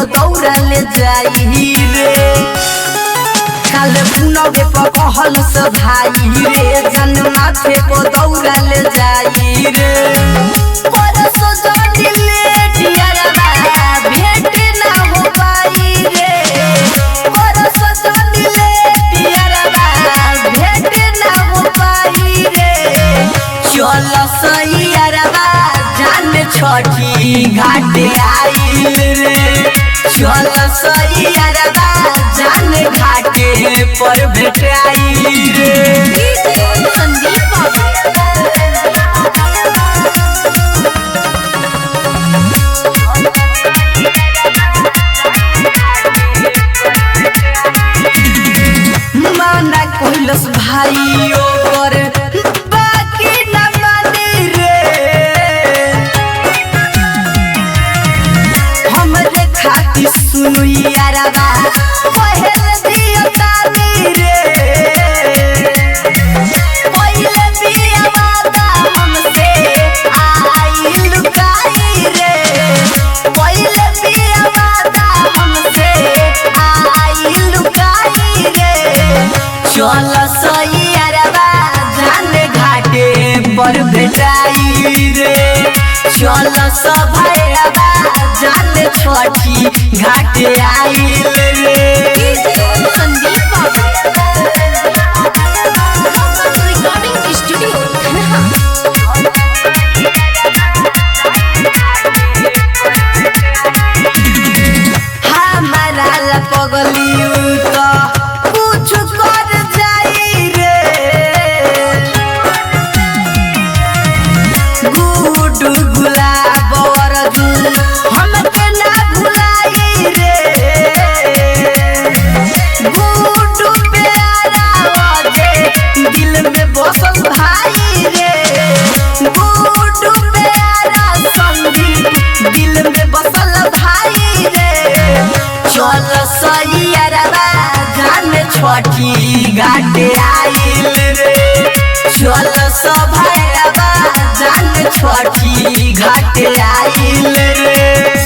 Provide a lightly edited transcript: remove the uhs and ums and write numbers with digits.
दौड़ा ले जाई रे काल पुनवे कहल से भाई रे जन माथे को दौड़ा ले जाई रे परसो जनी लेट यारबा भेंट ना हो पाई रे परसो जनी लेट यारबा भेंट ना हो पाई रे चल सही यारबा जान छठी घाटे आइल रे चल सही यारबा जान घाटे पर भेटाई रे संदीप माना कोइलस भाइयों पर बाकी न मानी रे हमरे खातिर सुनु यारबा पहल दियो तानी रे पहले बिया वादा हमसे आई लुकाई रे पहले बिया वादा हमसे आई लुकाई रे चल सही यारबा जान घाटे पर भेटाई रे चल सब यारबा जान छठी घाटे आइल रे संदीप रिकॉर्डिंग स्टूडियो हमारा ला पगली तो कुछ कर जाई रे गुडू गुलाब अर्जुन हमके ना भुलाई रे गुडू प्यारा वजे दिल में बसल भाई रे गुडू प्यारा संदीप दिल में बसल भाई रे चल सही यारबा जान छठी घाटे आइल रे चल सब यारबा जान छठी घाटे आइल रे।